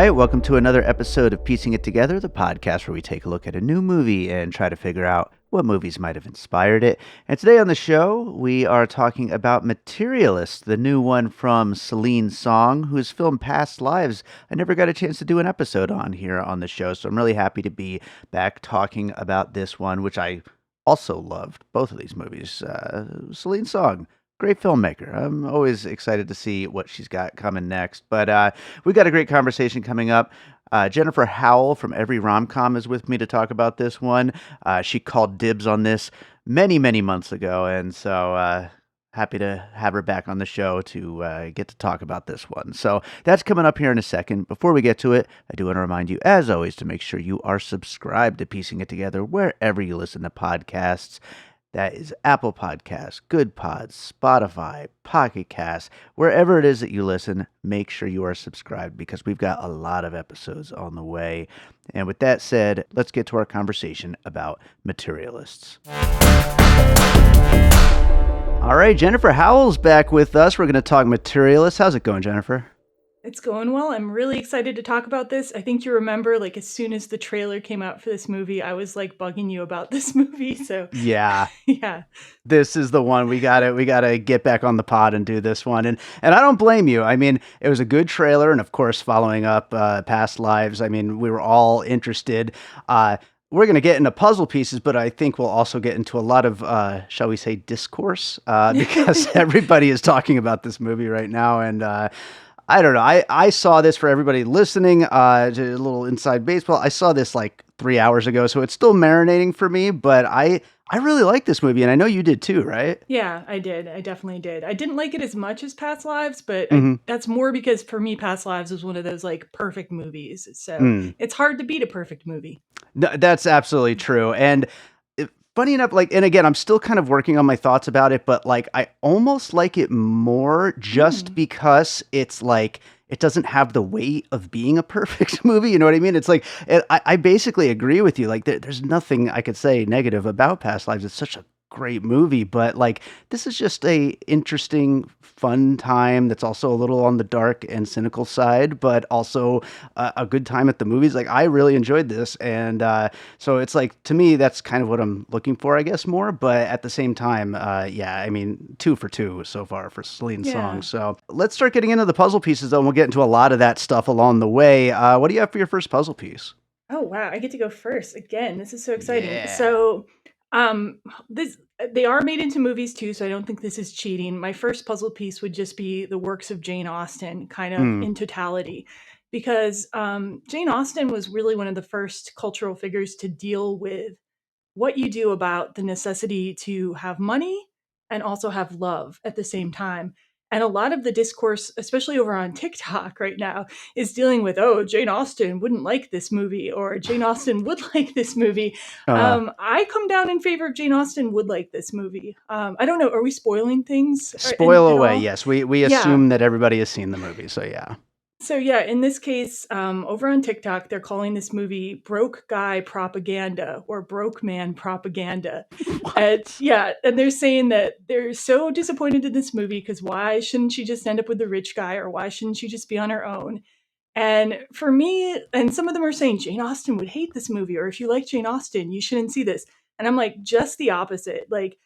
right, welcome to another episode of Piecing It Together, the podcast where we take a look at a new movie and try to figure out what movies might have inspired it. And today on the show, we are talking about Materialists, the new one from Celine Song, whose film Past Lives I never got a chance to do an episode on here on the show. So I'm really happy to be back talking about this one, which I also loved, both of these movies. Celine Song. Great filmmaker. I'm always excited to see what she's got coming next. But we got a great conversation coming up. Jennifer Howell from Every Rom-Com is with me to talk about this one. She called dibs on this many, many months ago, and so happy to have her back on the show to get to talk about this one. So that's coming up here in a second. Before we get to it, I do want to remind you, as always, to make sure you are subscribed to Piecing It Together wherever you listen to podcasts. That is Apple Podcasts, Good Pods, Spotify, Pocket Casts, wherever it is that you listen, make sure you are subscribed because we've got a lot of episodes on the way. And with that said, let's get to our conversation about Materialists. All right, Jennifer Howell's back with us. We're going to talk Materialists. How's it going, Jennifer? It's going well. I'm really excited to talk about this. I think you remember, like, as soon as the trailer came out for this movie, I was like bugging you about this movie. So yeah, yeah, this is the one we gotta get back on the pod and do this one. And I don't blame you. I mean, it was a good trailer, and of course, following up Past Lives. I mean, we were all interested. We're going to get into puzzle pieces, but I think we'll also get into a lot of, shall we say, discourse, because everybody is talking about this movie right now. And I don't know. I saw this for everybody listening, a little inside baseball. I saw this like 3 hours ago, so it's still marinating for me, but I really like this movie, and I know you did too, right? Yeah, I did. I definitely did. I didn't like it as much as Past Lives, but that's more because for me, Past Lives was one of those like perfect movies. So it's hard to beat a perfect movie. No, that's absolutely true. And funny enough, like, and again, I'm still kind of working on my thoughts about it, but like, I almost like it more just because it's like, it doesn't have the weight of being a perfect movie. You know what I mean? It's like, I basically agree with you. Like, there's nothing I could say negative about Past Lives. It's such a great movie, but like, this is just a interesting, fun time that's also a little on the dark and cynical side, but also a good time at the movies. Like, I really enjoyed this, and so it's like, to me, that's kind of what I'm looking for, I guess, more. But at the same time, yeah, I mean, 2 for 2 so far for Celine Song. So let's start getting into the puzzle pieces, though, and we'll get into a lot of that stuff along the way. What do you have for your first puzzle piece? Oh wow, I get to go first again. This is so exciting. Yeah. So they are made into movies too, so I don't think this is cheating. My first puzzle piece would just be the works of Jane Austen, kind of in totality, because Jane Austen was really one of the first cultural figures to deal with what you do about the necessity to have money and also have love at the same time. And a lot of the discourse, especially over on TikTok right now, is dealing with, oh, Jane Austen wouldn't like this movie, or Jane Austen would like this movie. I come down in favor of Jane Austen would like this movie. I don't know. Are we spoiling things? Spoil away. Yes. We assume that everybody has seen the movie. So yeah. So yeah, in this case, over on TikTok, they're calling this movie "broke guy propaganda" or "broke man propaganda," and they're saying that they're so disappointed in this movie because why shouldn't she just end up with the rich guy, or why shouldn't she just be on her own? And for me, and some of them are saying Jane Austen would hate this movie, or if you like Jane Austen, you shouldn't see this. And I'm like, just the opposite. Like,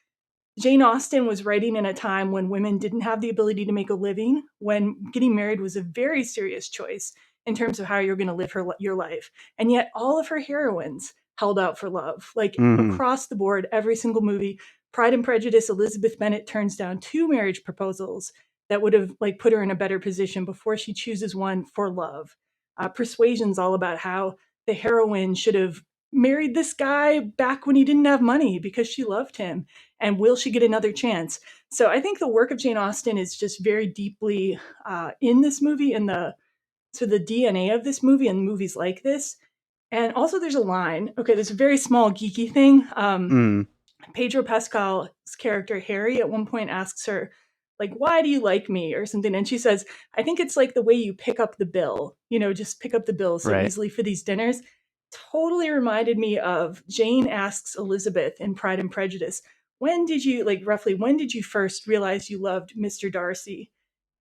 Jane Austen was writing in a time when women didn't have the ability to make a living, when getting married was a very serious choice in terms of how you're going to live your life. And yet all of her heroines held out for love, like across the board, every single movie. Pride and Prejudice, Elizabeth Bennet turns down 2 marriage proposals that would have like put her in a better position before she chooses one for love. Persuasion's all about how the heroine should have married this guy back when he didn't have money because she loved him. And will she get another chance? So I think the work of Jane Austen is just very deeply in this movie, and the DNA of this movie and movies like this. And also there's a line. Okay, there's a very small geeky thing. Pedro Pascal's character Harry at one point asks her, like, why do you like me or something? And she says, I think it's like the way you pick up the bill, just pick up the bill so easily for these dinners. Totally reminded me of Jane asks Elizabeth in Pride and Prejudice, when did you first realize you loved Mr. Darcy?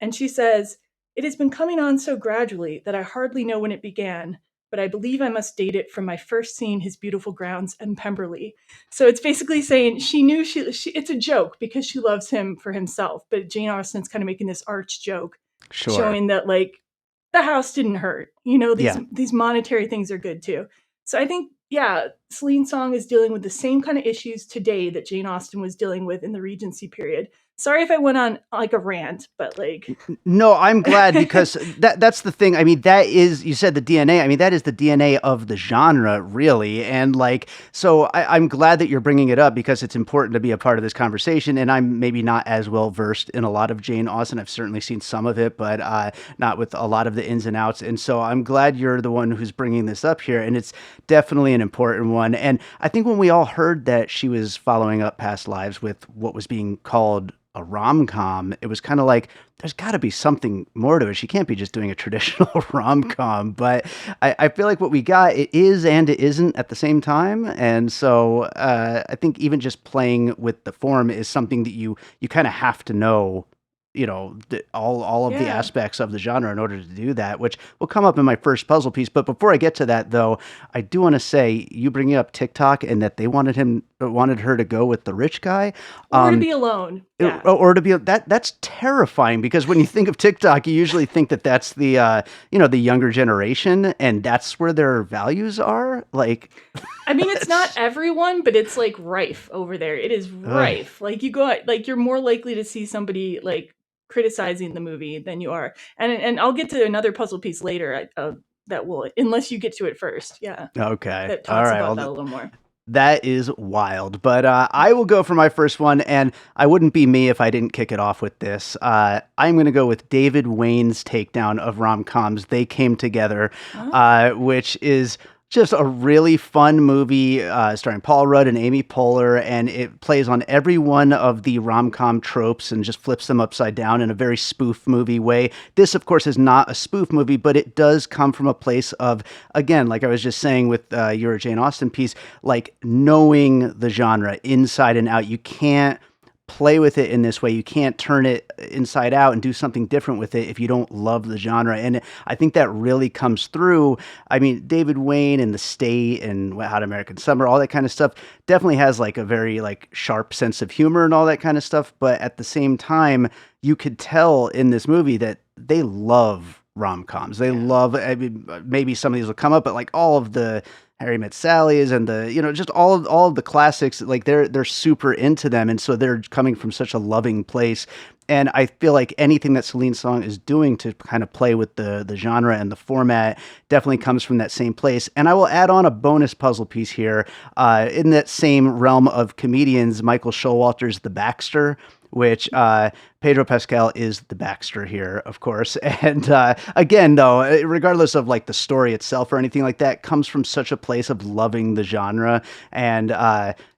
And she says, It has been coming on so gradually that I hardly know when it began, but I believe I must date it from my first seeing his beautiful grounds in Pemberley. So it's basically saying she knew it's a joke because she loves him for himself, but Jane Austen's kind of making this arch joke, Sure. showing that like the house didn't hurt. Yeah. These monetary things are good too. So I think, yeah, Celine Song is dealing with the same kind of issues today that Jane Austen was dealing with in the Regency period. Sorry if I went on like a rant, but like No, I'm glad because that's the thing. I mean, that is, you said the DNA. I mean, that is the DNA of the genre, really. And like, so I'm glad that you're bringing it up because it's important to be a part of this conversation. And I'm maybe not as well versed in a lot of Jane Austen. I've certainly seen some of it, but not with a lot of the ins and outs. And so I'm glad you're the one who's bringing this up here. And it's definitely an important one. And I think when we all heard that she was following up past lives with what was being called a rom-com, it was kind of like there's got to be something more to it. She can't be just doing a traditional rom-com. But I feel like what we got, it is and it isn't at the same time. And so I think even just playing with the form is something that you kind of have to know, all of the yeah. aspects of the genre in order to do that, which will come up in my first puzzle piece. But before I get to that, though, I do want to say you bringing up TikTok and that they wanted her to go with the rich guy. Or to Um, be alone. Yeah. or to be that's terrifying because when you think of TikTok, you usually think that that's the the younger generation and that's where their values are. Like, I mean, it's not it's, everyone, but it's like rife over there. It is ugh. rife. Like you go out, like you're more likely to see somebody like criticizing the movie than you are. And I'll get to another puzzle piece later that will, unless you get to it first. Yeah, Okay, that all talks right. about Well, that a little more. that is wild. But I will go for my first one, and I wouldn't be me if I didn't kick it off with this. I'm going to go with David Wayne's takedown of rom coms. They Came Together, Huh? which is just a really fun movie starring Paul Rudd and Amy Poehler, and it plays on every one of the rom com tropes and just flips them upside down in a very spoof movie way. This, of course, is not a spoof movie, but it does come from a place of, again, like I was just saying with your Jane Austen piece, like knowing the genre inside and out. You can't play with it in this way. You can't turn it inside out and do something different with it if you don't love the genre. And I think that really comes through. I mean, David Wayne and The State and Hot American Summer, all that kind of stuff definitely has like a very like sharp sense of humor and all that kind of stuff. But at the same time, you could tell in this movie that they love rom-coms. They Yeah. love, I mean, maybe some of these will come up, but like all of the Harry Met Sally's and the just all of the classics, like they're super into them, and so they're coming from such a loving place. And I feel like anything that Celine Song is doing to kind of play with the genre and the format definitely comes from that same place. And I will add on a bonus puzzle piece here in that same realm of comedians. Michael Showalter's The Baxter, which Pedro Pascal is the Baxter here, of course. And again, though, regardless of like the story itself or anything like that, comes from such a place of loving the genre. And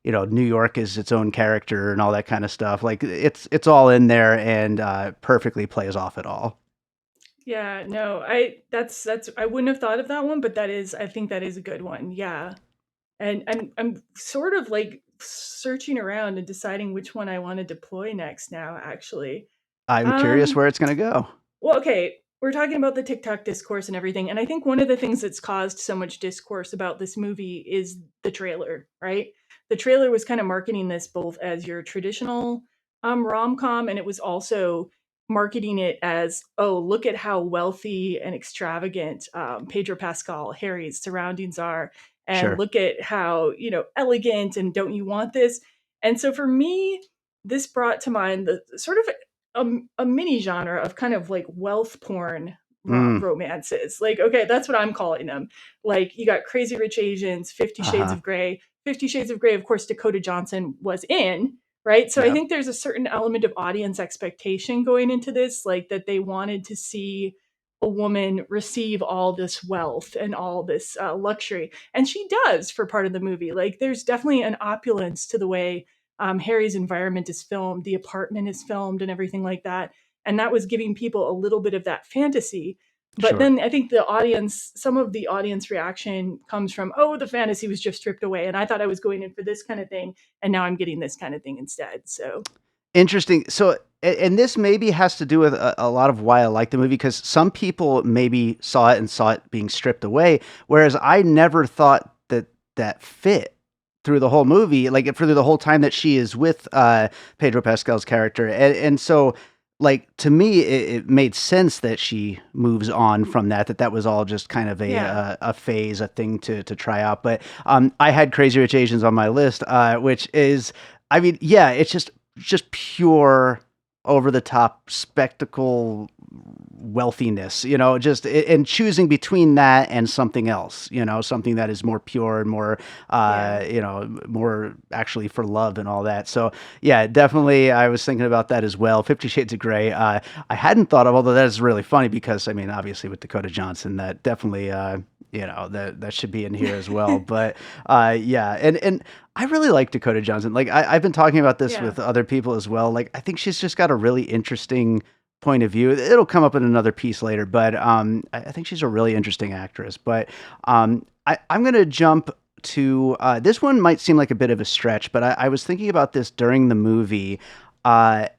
New York is its own character and all that kind of stuff. Like it's all in there and perfectly plays off it all. Yeah, no, that's I wouldn't have thought of that one, but I think that is a good one. Yeah. And I'm sort of like searching around and deciding which one I want to deploy next now, actually. I'm curious Um, where it's gonna go. well, okay, we're talking about the TikTok discourse and everything, and I think one of the things that's caused so much discourse about this movie is the trailer, right? The trailer was kind of marketing this both as your traditional rom-com, and it was also marketing it as, oh, look at how wealthy and extravagant Pedro Pascal, Harry's surroundings are, and Sure. look at how, elegant and don't you want this? And so for me, this brought to mind the sort of a mini genre of kind of like wealth porn Mm. romances. Like, okay, that's what I'm calling them. Like, you got Crazy Rich Asians, 50 Uh Shades huh. of Grey. 50 Shades of Grey, of course, Dakota Johnson was in, right? So I Yep. think there's a certain element of audience expectation going into this, like that they wanted to see a woman receive all this wealth and all this luxury. And she does for part of the movie. Like, there's definitely an opulence to the way Harry's environment is filmed, the apartment is filmed, and everything like that. And that was giving people a little bit of that fantasy. But Sure. then I think some of the audience reaction comes from, oh, the fantasy was just stripped away. And I thought I was going in for this kind of thing. And now I'm getting this kind of thing instead. So, Interesting. So and this maybe has to do with a lot of why I like the movie, because some people maybe saw it and saw it being stripped away, whereas I never thought that that fit through the whole movie, like through the whole time that she is with Pedro Pascal's character, and so like to me it made sense that she moves on from that was all just kind of Yeah. a phase, a thing to try out. But I had Crazy Rich Asians on my list, which is, I mean, yeah, it's just pure over the top spectacle wealthiness, just and choosing between that and something else, something that is more pure and more Yeah. more actually for love and all that. So yeah, definitely I was thinking about that as well. 50 Shades of Grey, I hadn't thought of, although that is really funny because I mean obviously with Dakota Johnson that definitely that should be in here as well. But yeah, and I really like Dakota Johnson. Like I've been talking about this Yeah. with other people as well. Like I think she's just got a really interesting point of view. It'll come up in another piece later, but I think she's a really interesting actress. But I'm gonna jump to this one. Might seem like a bit of a stretch, but I was thinking about this during the movie. I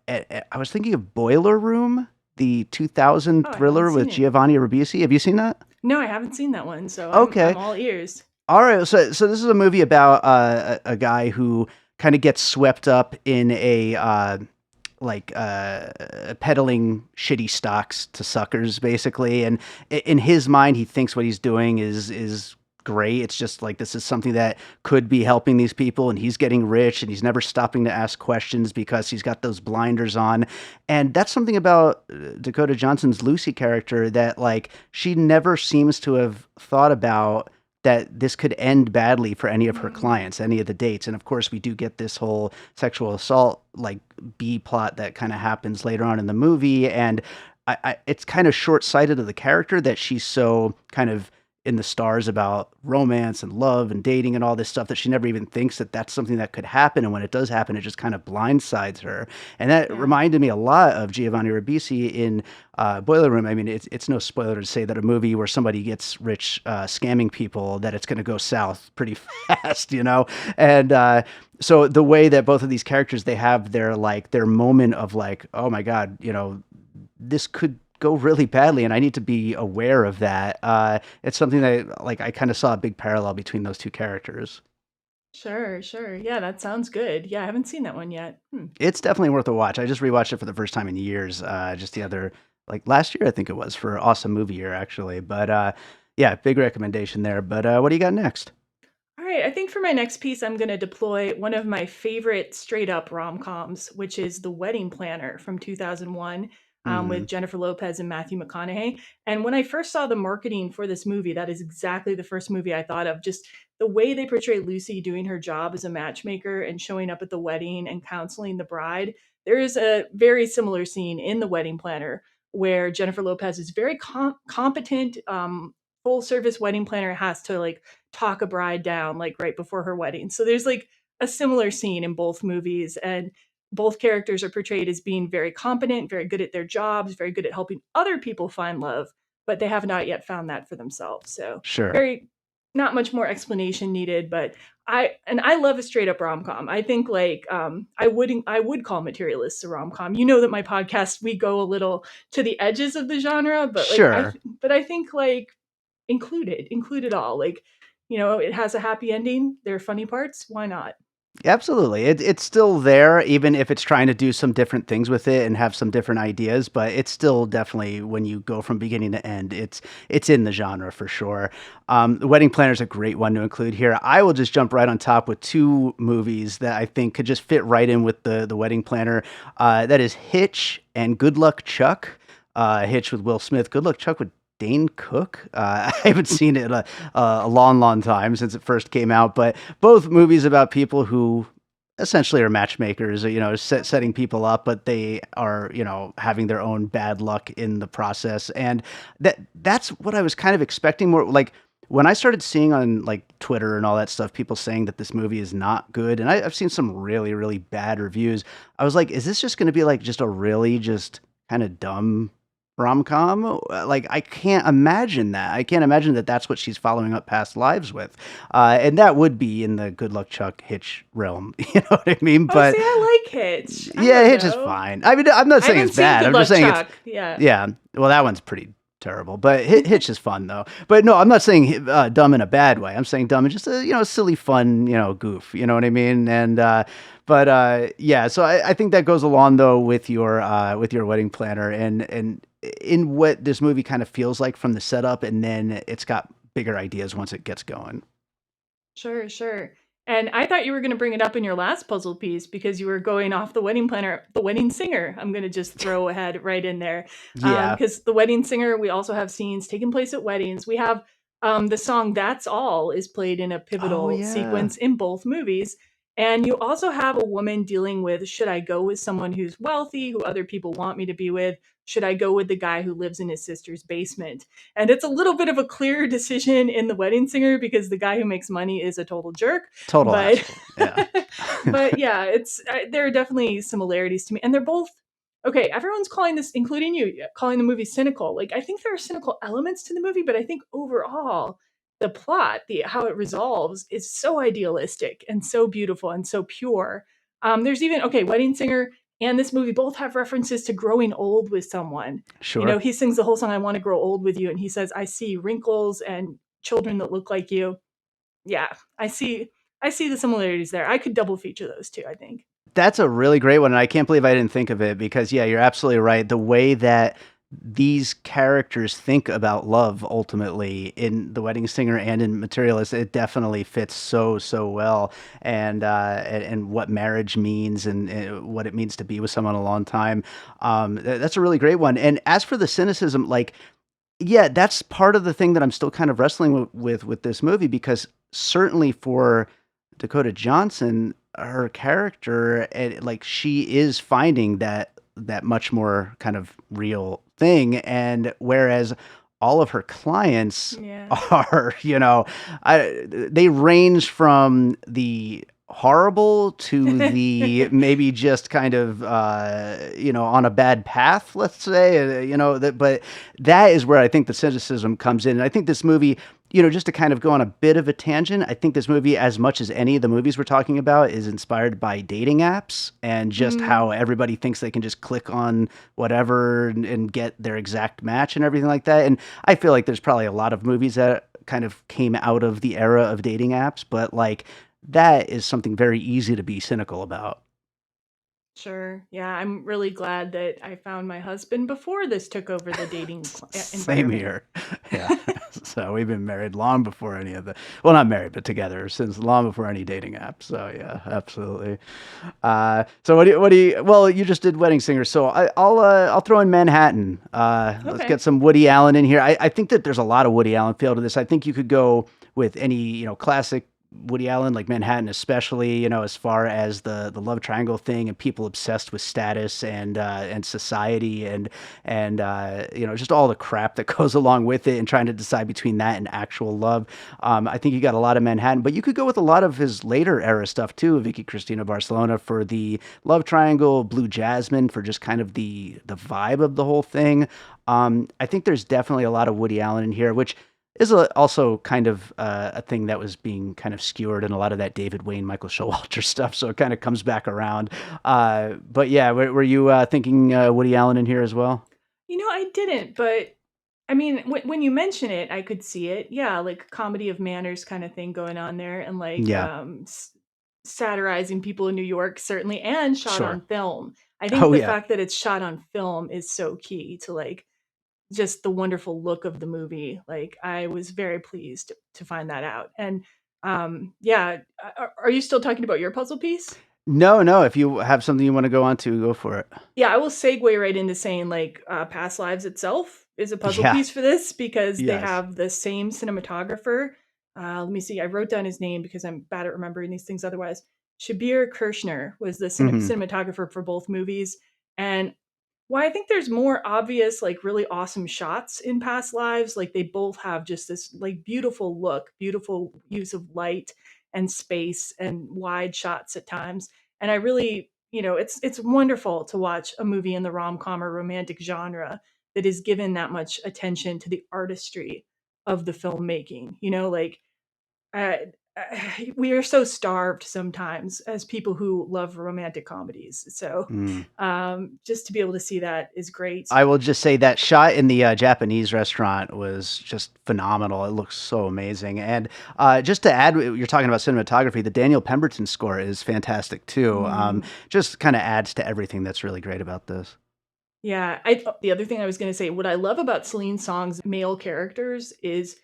was thinking of Boiler Room, the 2000 Oh, I haven't thriller with seen it. Giovanni Ribisi. Have you seen that? No, I haven't seen that one, so I'm Okay. all ears. All right, so this is a movie about a guy who kind of gets swept up in a peddling shitty stocks to suckers, basically, and in his mind, he thinks what he's doing is great. It's just like this is something that could be helping these people, and he's getting rich, and he's never stopping to ask questions because he's got those blinders on, and that's something about Dakota Johnson's Lucy character that like she never seems to have thought about that this could end badly for any of her Mm. clients, any of the dates. And of course, we do get this whole sexual assault like B plot that kind of happens later on in the movie. And it's kind of short sighted of the character that she's so kind of in the stars about romance and love and dating and all this stuff that she never even thinks that that's something that could happen. And when it does happen, it just kind of blindsides her. And that Yeah. reminded me a lot of Giovanni Ribisi in Boiler Room. I mean, it's no spoiler to say that a movie where somebody gets rich scamming people, that it's going to go south pretty fast, And so the way that both of these characters, they have their moment of like, oh my God, this could go really badly, and I need to be aware of that. It's something that like I kind of saw a big parallel between those two characters. Sure, sure. Yeah, that sounds good. Yeah, I haven't seen that one yet. Hmm. It's definitely worth a watch. I just rewatched it for the first time in years, just the other like last year I think it was for Awesome Movie Year actually. But yeah, big recommendation there. But what do you got next? All right, I think for my next piece, I'm going to deploy one of my favorite straight up rom coms, which is The Wedding Planner from 2001 with Hmm. Jennifer Lopez and Matthew McConaughey. And when I first saw the marketing for this movie, that is exactly the first movie I thought of. Just the way they portray Lucy doing her job as a matchmaker and showing up at the wedding and counseling the bride. There is a very similar scene in The Wedding Planner where Jennifer Lopez is very competent, full service wedding planner, has to like talk a bride down like right before her wedding. So there's like a similar scene in both movies, and both characters are portrayed as being very competent, very good at their jobs, very good at helping other people find love, but they have not yet found that for themselves. So Sure. very not much more explanation needed, but I love a straight up rom com. I think like I would call Materialists a rom com. You know that my podcast we go a little to the edges of the genre, but like Sure. but I think like include it all. Like, it has a happy ending. There are funny parts. Why not? Absolutely. It's still there, even if it's trying to do some different things with it and have some different ideas, but it's still definitely when you go from beginning to end, it's in the genre for sure. The Wedding Planner is a great one to include here. I will just jump right on top with two movies that I think could just fit right in with the Wedding Planner. That is Hitch and Good Luck Chuck. Hitch with Will Smith. Good Luck Chuck with Dane Cook. I haven't seen it in a long, long time since it first came out, but both movies about people who essentially are matchmakers, setting people up, but they are, having their own bad luck in the process. And that's what I was kind of expecting more like when I started seeing on like Twitter and all that stuff, people saying that this movie is not good. And I've seen some really, really bad reviews. I was like, is this just going to be like just a really just kind of dumb rom-com. Like I can't imagine that. I can't imagine that that's what she's following up Past Lives with. And that would be in the Good Luck Chuck Hitch realm. You know what I mean? Oh, But see, I like Hitch. I yeah, don't Hitch is know. fine. I mean, I'm not I saying it's haven't seen bad. Good I'm just Luck saying it's Chuck. Yeah. yeah. Well, that one's pretty terrible. But Hitch is fun though. But no, I'm not saying dumb in a bad way. I'm saying dumb in just a silly, fun goof. You know what I mean? And yeah. So I think that goes along though with your wedding planner and in what this movie kind of feels like from the setup, and then it's got bigger ideas once it gets going. Sure, sure. And I thought you were going to bring it up in your last puzzle piece because you were going off the wedding planner, the wedding singer. I'm going to just throw ahead right in there. Yeah. Because the wedding singer, we also have scenes taking place at weddings. We have the song That's All is played in a Oh pivotal yeah. sequence in both movies. And you also have a woman dealing with, should I go with someone who's wealthy, who other people want me to be with? Should I go with the guy who lives in his sister's basement? And it's a little bit of a clearer decision in The Wedding Singer because the guy who makes money is a total jerk. Total But asshole. Yeah. but yeah, it's there are definitely similarities to me, and they're both okay. Everyone's calling this, including you, calling the movie cynical. Like I think there are cynical elements to the movie, but I think overall the plot, the how it resolves, is so idealistic and so beautiful and so pure. There's even okay, Wedding Singer and this movie both have references to growing old with someone. You know, Sure. he sings the whole song, I Want to Grow Old with You, and he says, I see wrinkles and children that look like you. Yeah, I see the similarities there. I could double feature those two, I think. That's a really great one, and I can't believe I didn't think of it because, yeah, you're absolutely right. The way that these characters think about love ultimately in The Wedding Singer and in Materialist, it definitely fits so well, and what marriage means and what it means to be with someone a long time. That's a really great one. And as for the cynicism, like yeah, that's part of the thing that I'm still kind of wrestling with this movie because certainly for Dakota Johnson, her character, like she is finding that much more kind of real thing, and whereas all of her clients Yeah. are, they range from the horrible to the maybe just kind of on a bad path, let's say, but that is where I think the cynicism comes in. And I think this movie, just to kind of go on a bit of a tangent, I think this movie, as much as any of the movies we're talking about, is inspired by dating apps and just how Mm, everybody thinks they can just click on whatever and get their exact match and everything like that. And I feel like there's probably a lot of movies that kind of came out of the era of dating apps, but like that is something very easy to be cynical about. sure. Yeah, I'm really glad that I found my husband before this took over the dating Same environment. here. Yeah. So we've been married long before any of the, well, not married, but together since long before any dating app. So yeah, absolutely. So well, you just did Wedding Singer. So I'll throw in Manhattan. Let's Okay. get some Woody Allen in here. I think that there's a lot of Woody Allen feel to this. I think you could go with any, classic Woody Allen, like Manhattan, especially, as far as the love triangle thing and people obsessed with status and society and just all the crap that goes along with it and trying to decide between that and actual love. I think you got a lot of Manhattan, but you could go with a lot of his later era stuff too. Vicky Cristina Barcelona for the love triangle, Blue Jasmine for just kind of the vibe of the whole thing. I think there's definitely a lot of Woody Allen in here, which is also kind of a thing that was being kind of skewered in a lot of that David Wayne, Michael Showalter stuff. So it kind of comes back around. But yeah, were you thinking Woody Allen in here as well? I didn't, but I mean, when you mention it, I could see it. Yeah, like comedy of manners kind of thing going on there, and like Yeah, satirizing people in New York, certainly, and shot sure. on film. I think Oh the yeah, fact that it's shot on film is so key to like just the wonderful look of the movie. Like I was very pleased to find that out. And yeah, are you still talking about your puzzle piece? no, no. If you have something you want to go on to, go for it. Yeah, I will segue right into saying like Past Lives itself is a puzzle Yeah. piece for this because they Yes. have the same cinematographer. Let me see. I wrote down his name because I'm bad at remembering these things otherwise. Shabir Kirshner was the Hmm. cinematographer for both movies. And why I think there's more obvious, like really awesome shots in Past Lives, like they both have just this like beautiful look, beautiful use of light and space and wide shots at times. And I really, it's wonderful to watch a movie in the rom-com or romantic genre that is given that much attention to the artistry of the filmmaking. Like uh, we are so starved sometimes as people who love romantic comedies. So Mm. just to be able to see that is great. I will just say that shot in the Japanese restaurant was just phenomenal. It looks so amazing. And just to add, you're talking about cinematography. The Daniel Pemberton score is fantastic too. Mm. Just kind of adds to everything that's really great about this. Yeah, the other thing I was going to say, what I love about Celine Song's male characters is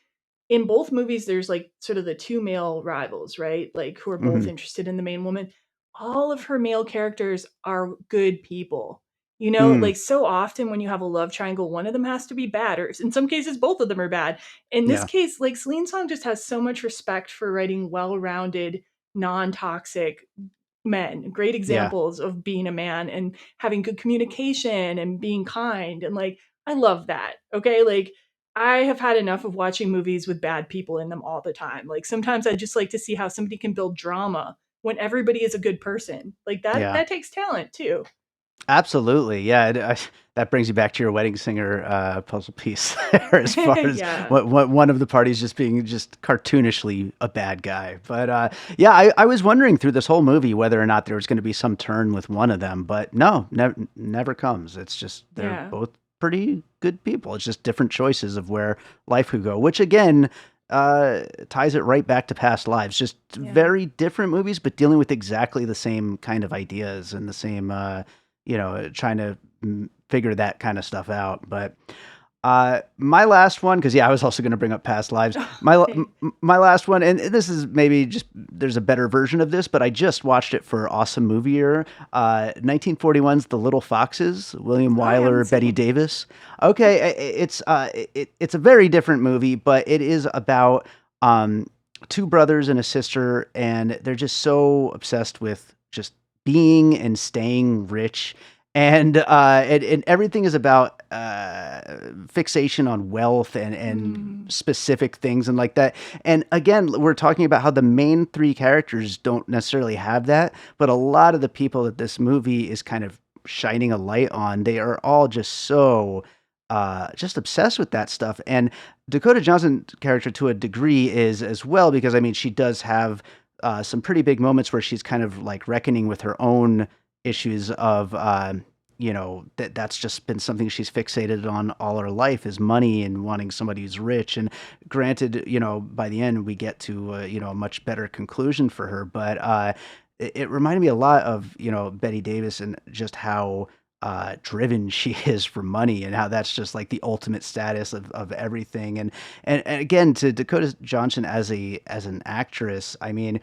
in both movies there's like sort of the two male rivals, right? Like who are both Hmm. interested in the main woman. All of her male characters are good people. Mm, Like so often when you have a love triangle, one of them has to be bad, or in some cases both of them are bad. In this yeah, case, like Celine Song just has so much respect for writing well-rounded, non-toxic men, great yeah. examples of being a man and having good communication and being kind. And like, I love that. Okay. Like, I have had enough of watching movies with bad people in them all the time. Like, sometimes I just like to see how somebody can build drama when everybody is a good person. Like, Yeah. that takes talent too. Absolutely, yeah. That brings you back to your wedding singer puzzle piece there, as far as Yeah. what one of the parties just being just cartoonishly a bad guy. But yeah, I was wondering through this whole movie whether or not there was going to be some turn with one of them, but no, never comes. It's just they're Yeah. both pretty good people. It's just different choices of where life could go, which again ties it right back to past lives. Just Yeah. very different movies, but dealing with exactly the same kind of ideas and the same. Trying to figure that kind of stuff out. But my last one, because yeah, I was also going to bring up past lives. Hey. My last one, and this is maybe just there's a better version of this, but I just watched it for Awesome Movie Year. 1941's The Little Foxes, William Oh, I Wyler, haven't seen Betty it. Davis. Okay, it's a very different movie, but it is about two brothers and a sister, and they're just so obsessed with just being and staying rich, and everything is about fixation on wealth and Mm. specific things and like that. And again, we're talking about how the main three characters don't necessarily have that, but a lot of the people that this movie is kind of shining a light on, they are all just so just obsessed with that stuff. And Dakota Johnson's character, to a degree, is as well, because I mean, she does have some pretty big moments where she's kind of like reckoning with her own issues of that's just been something she's fixated on all her life, is money and wanting somebody who's rich. And granted, by the end we get to a much better conclusion for her, but it reminded me a lot of Betty Davis, and just how driven she is for money, and how that's just like the ultimate status of everything. And again, to Dakota Johnson as an actress, I mean,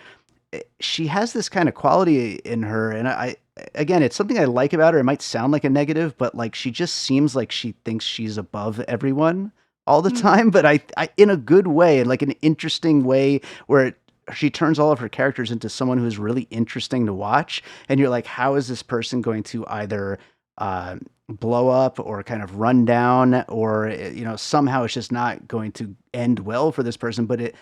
she has this kind of quality in her, and again, it's something I like about her. It might sound like a negative, but like she just seems like she thinks she's above everyone all the Mm. time, but I in a good way, and like an interesting way, where she turns all of her characters into someone who's really interesting to watch, and you're like, how is this person going to either blow up or kind of run down, or somehow it's just not going to end well for this person. But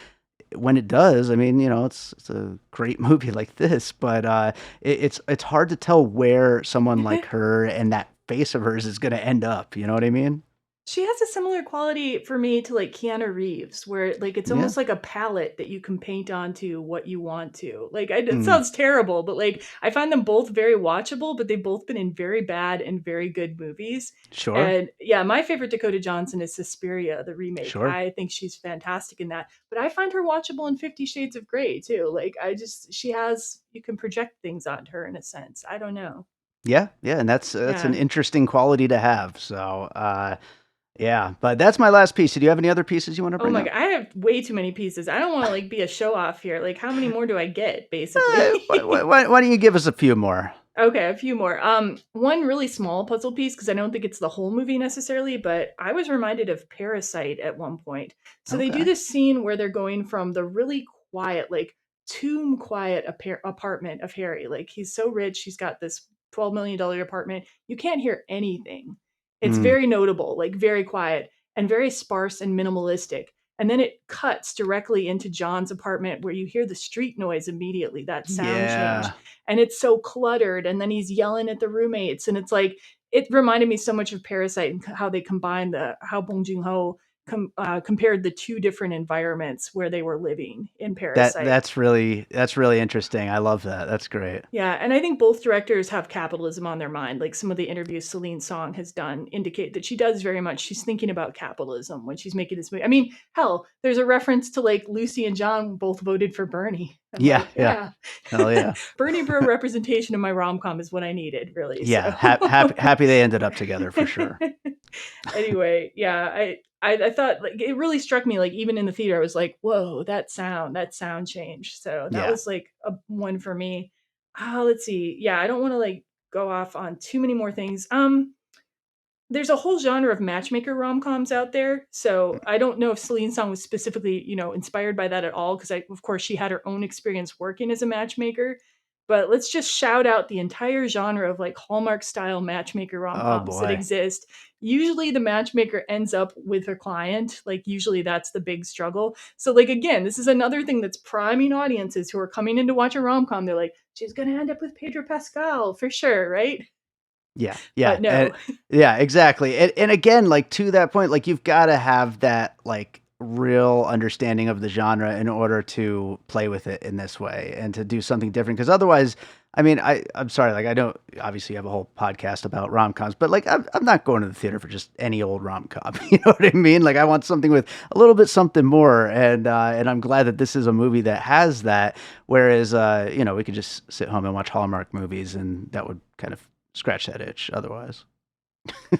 when it does, I mean, it's a great movie like this, but it's hard to tell where someone like her and that face of hers is going to end up. You know what I mean? She has a similar quality for me to like Keanu Reeves, where like it's Yeah. almost like a palette that you can paint onto what you want to. Like, it Mm, sounds terrible, but like I find them both very watchable, but they've both been in very bad and very good movies. sure. And yeah, my favorite Dakota Johnson is Suspiria, the remake. Sure. I think she's fantastic in that. But I find her watchable in 50 Shades of Grey too. Like, she has, you can project things onto her in a sense. I don't know. Yeah. Yeah. And that's an Yeah. interesting quality to have. So, yeah, but that's my last piece. Do you have any other pieces you want to Oh bring my up? god, I have way too many pieces. I don't want to like be a show off here. Like, how many more do I get, basically? Why don't you give us a few more? Okay, a few more. One really small puzzle piece because I don't think it's the whole movie necessarily, but I was reminded of Parasite at one point. So they do Okay. this scene where they're going from the really quiet, like tomb quiet apartment of Harry. Like, he's so rich, he's got this $12 million apartment. You can't hear anything. It's Mm, very notable, like very quiet and very sparse and minimalistic. and then it cuts directly into John's apartment where you hear the street noise immediately, that sound change. Yeah. And it's so cluttered, and then he's yelling at the roommates, and it's like, it reminded me so much of Parasite and how they combined how Bong Joon-ho compared the two different environments where they were living in Parasite. That's really interesting. I love that. That's great. Yeah, and I think both directors have capitalism on their mind. Like some of the interviews Celine Song has done indicate that she does very much. She's thinking about capitalism when she's making this movie. I mean, hell, there's a reference to like Lucy and John both voted for Bernie. Yeah, like, yeah. Hell yeah. Bernie Bro representation of my rom-com is what I needed, really. Yeah, so. happy they ended up together for sure. Anyway, yeah, I thought, like, it really struck me, like, even in the theater, I was like, whoa, that sound change. So that was like a one for me. Let's see. Yeah, I don't want to like go off on too many more things. There's a whole genre of matchmaker rom-coms out there. So I don't know if Celine Song was specifically, inspired by that at all, because of course she had her own experience working as a matchmaker. But let's just shout out the entire genre of like Hallmark style matchmaker rom-coms that exist. Usually the matchmaker ends up with her client. Like usually that's the big struggle. So like, again, this is another thing that's priming audiences who are coming in to watch a rom-com. They're like, she's going to end up with Pedro Pascal for sure, right? Yeah. But no. Yeah, exactly. And again, like to that point, like you've got to have that like real understanding of the genre in order to play with it in this way and to do something different. Because otherwise, I mean, I'm sorry, like I don't obviously have a whole podcast about rom-coms, but like I'm not going to the theater for just any old rom-com. You know what I mean? Like I want something with a little bit something more, and I'm glad that this is a movie that has that. Whereas we could just sit home and watch Hallmark movies, and that would kind of scratch that itch otherwise.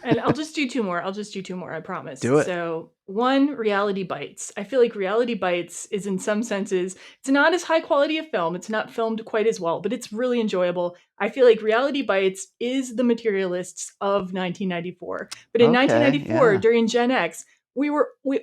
And I'll just do two more. I promise. Do it. So one, Reality Bites. I feel like Reality Bites is in some senses, it's not as high quality a film. It's not filmed quite as well, but it's really enjoyable. I feel like Reality Bites is the Materialists of 1994. But in 1994, during Gen X, we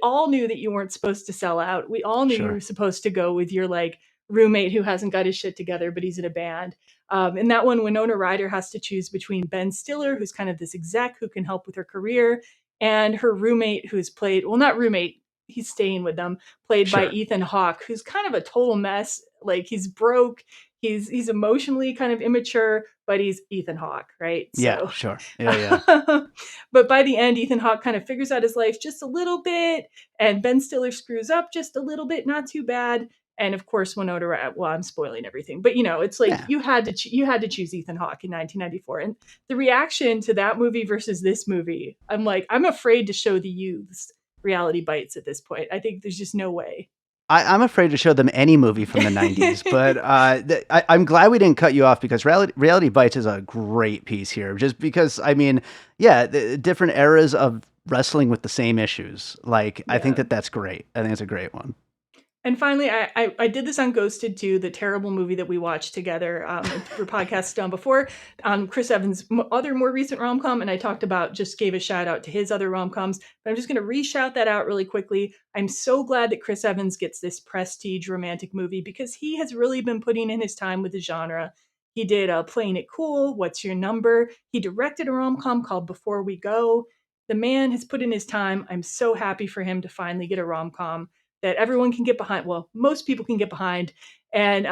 all knew that you weren't supposed to sell out. We all knew you were supposed to go with your like roommate who hasn't got his shit together, but he's in a band. In that one, Winona Ryder has to choose between Ben Stiller, who's kind of this exec who can help with her career, and her roommate, who's played, well, not roommate, he's staying with them, played by Ethan Hawke, who's kind of a total mess. Like he's broke, he's emotionally kind of immature, but he's Ethan Hawke, right? Yeah, sure. Yeah. But by the end, Ethan Hawke kind of figures out his life just a little bit, and Ben Stiller screws up just a little bit, not too bad. And of course, Winona Ryder. Well, I'm spoiling everything, but it's like you had to choose Ethan Hawke in 1994, and the reaction to that movie versus this movie, I'm afraid to show the youths Reality Bites at this point. I think there's just no way. I'm afraid to show them any movie from the 90s, but I'm glad we didn't cut you off because Reality Bites is a great piece here. Just because, I mean, the different eras of wrestling with the same issues. Like, I think that's great. I think it's a great one. And finally, I did this on Ghosted too, the terrible movie that we watched together for podcasts done before, on Chris Evans' other more recent rom-com, and I just gave a shout out to his other rom-coms, but I'm just going to re-shout that out really quickly. I'm so glad that Chris Evans gets this prestige romantic movie because he has really been putting in his time with the genre. He did Playing It Cool, What's Your Number? He directed a rom-com called Before We Go. The man has put in his time. I'm so happy for him to finally get a rom-com that everyone can get behind. Well, most people can get behind. And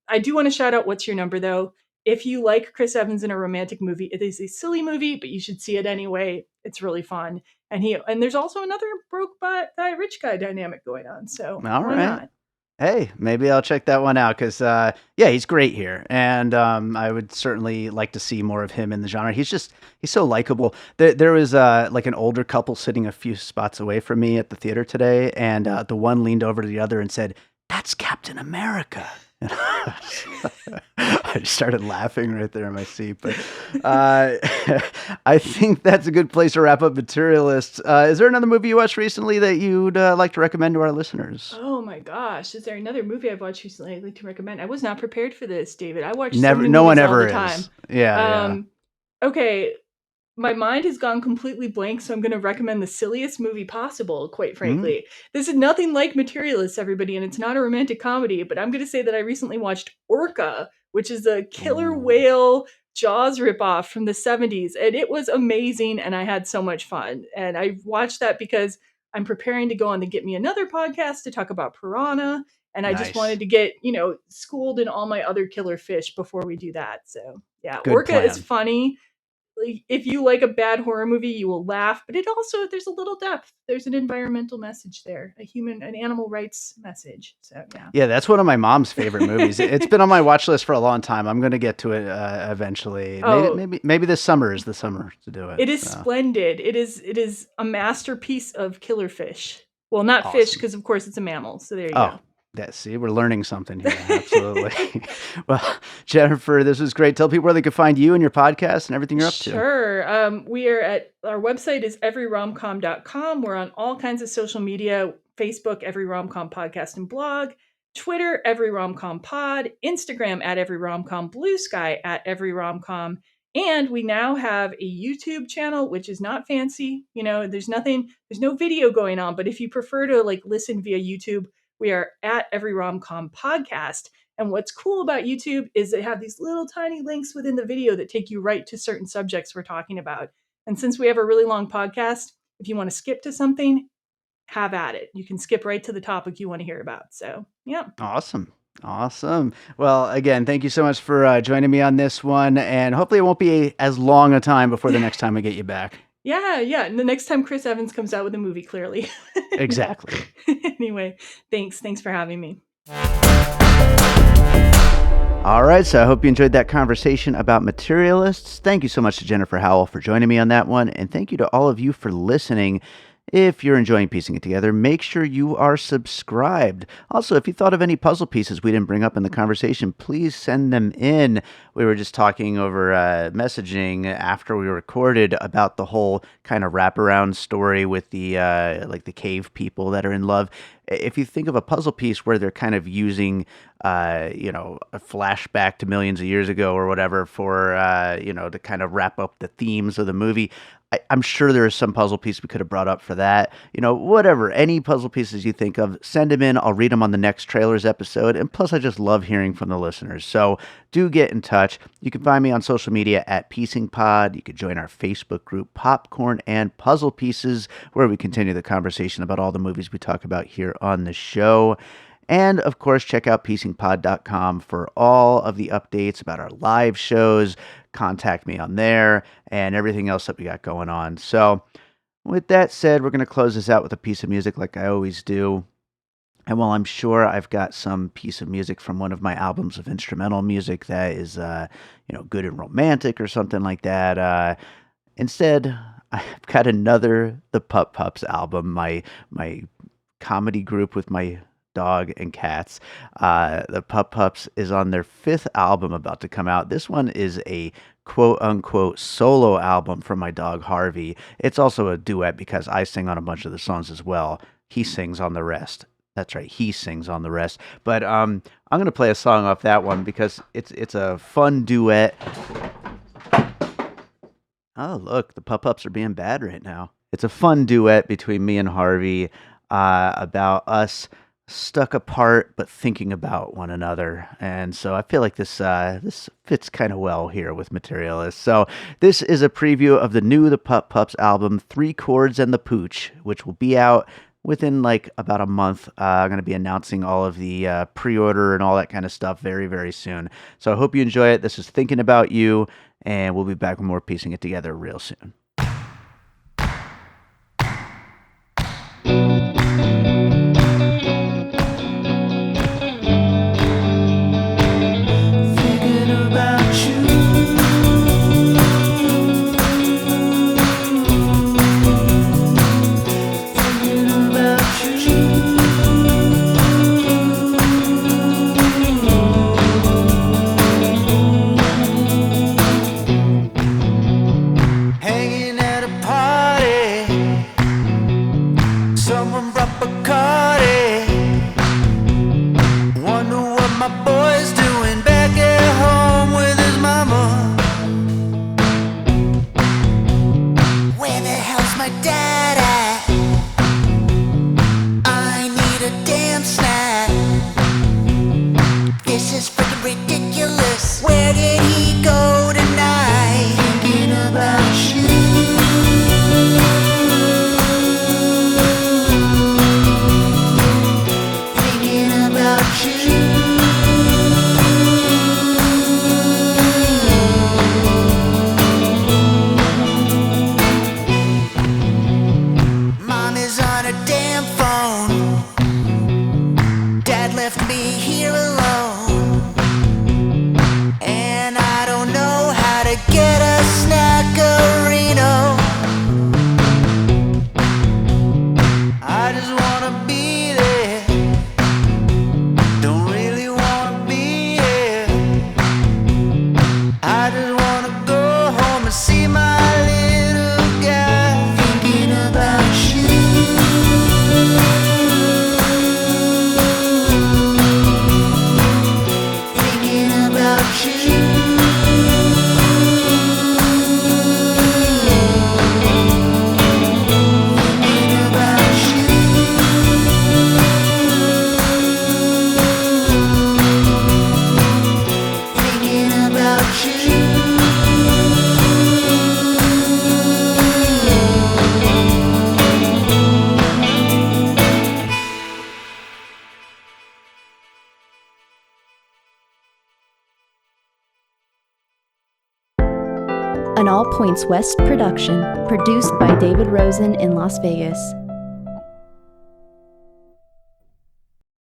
I do want to shout out What's Your Number, though. If you like Chris Evans in a romantic movie, it is a silly movie, but you should see it anyway. It's really fun. And there's also another broke guy, rich guy dynamic going on. So why not? Hey, maybe I'll check that one out because, he's great here. And I would certainly like to see more of him in the genre. He's so likable. There was like an older couple sitting a few spots away from me at the theater today. And the one leaned over to the other and said, "That's Captain America." And I started laughing right there in my seat. But I think that's a good place to wrap up Materialists. Is there another movie you watched recently that you'd like to recommend to our listeners? Oh my gosh, is there another movie I've watched recently I'd like to recommend? I was not prepared for this, David. I watch no one all ever the time. is. Yeah. Okay. My mind has gone completely blank, so I'm going to recommend the silliest movie possible, quite frankly. This is nothing like Materialists, everybody, and it's not a romantic comedy, but I'm going to say that I recently watched Orca, which is a killer whale Jaws ripoff from the 70s, and it was amazing, and I had so much fun. And I watched that because I'm preparing to go on the Get Me Another podcast to talk about piranha. And I just Nice. wanted to get, schooled in all my other killer fish before we do that. So yeah, Good Orca is plan. funny. Like, if you like a bad horror movie, you will laugh, but it also, there's a little depth. There's an environmental message there, an animal rights message. So yeah. Yeah, that's one of my mom's favorite movies. It's been on my watch list for a long time. I'm going to get to it eventually. Maybe this summer is the summer to do it. It is splendid. It is a masterpiece of killer fish. Well, not Awesome. fish, because of course it's a mammal. So there you go. Yeah, see, we're learning something here. Absolutely. Well, Jennifer, this was great. Tell people where they can find you and your podcast and everything you're up to. Sure. We are our website is everyromcom.com. We're on all kinds of social media, Facebook, Every Romcom Podcast and Blog, Twitter, Every Romcom Pod, Instagram at Every Romcom, Blue Sky at Every Romcom. And we now have a YouTube channel, which is not fancy. There's no video going on, but if you prefer to listen via YouTube, we are at Every Romcom Podcast. And what's cool about YouTube is they have these little tiny links within the video that take you right to certain subjects we're talking about. And since we have a really long podcast, if you want to skip to something, have at it. You can skip right to the topic you want to hear about. So, yeah. Awesome. Well, again, thank you so much for joining me on this one. And hopefully it won't be as long a time before the next time we get you back. Yeah. And the next time Chris Evans comes out with a movie, clearly. Exactly. Anyway, thanks for having me. All right, so I hope you enjoyed that conversation about Materialists. Thank you so much to Jennifer Howell for joining me on that one, and thank you to all of you for listening. If you're enjoying piecing it together, make sure you are subscribed. Also, if you thought of any puzzle pieces we didn't bring up in the conversation, please send them in. We were just talking over messaging after we recorded about the whole kind of wraparound story with the the cave people that are in love. If you think of a puzzle piece where they're kind of using, a flashback to millions of years ago or whatever for, to kind of wrap up the themes of the movie, I'm sure there is some puzzle piece we could have brought up for that. Whatever, any puzzle pieces you think of, send them in. I'll read them on the next trailers episode. And plus, I just love hearing from the listeners. So do get in touch. You can find me on social media at Piecing Pod. You could join our Facebook group, Popcorn and Puzzle Pieces, where we continue the conversation about all the movies we talk about here on the show. And, of course, check out piecingpod.com for all of the updates about our live shows. Contact me on there and everything else that we got going on. So, with that said, we're going to close this out with a piece of music like I always do. And while I'm sure I've got some piece of music from one of my albums of instrumental music that is, good and romantic or something like that, instead, I've got another The Pup Pups album, my comedy group with my dog and cats. The Pup Pups is on their 5th album about to come out. This one is a quote-unquote solo album from my dog Harvey. It's also a duet because I sing on a bunch of the songs as well. He sings on the rest. That's right, he sings on the rest. But I'm going to play a song off that one because it's a fun duet. Oh, look, the Pup Pups are being bad right now. It's a fun duet between me and Harvey about us stuck apart but thinking about one another, and so I feel like this fits kind of well here with Materialists. So this is a preview of the new The Pup Pups album, Chords and The Pooch, which will be out within about a month. I'm going to be announcing all of the pre-order and all that kind of stuff very, very soon. So I hope you enjoy it. This is Thinkin Bout You, and we'll be back with more piecing it together real soon. Hanging get a snackerino. I just wanna be there. Don't really wanna be here. I just wanna go home and see my little guy. Thinking about you. Thinking about you. An All Points West production, produced by David Rosen in Las Vegas.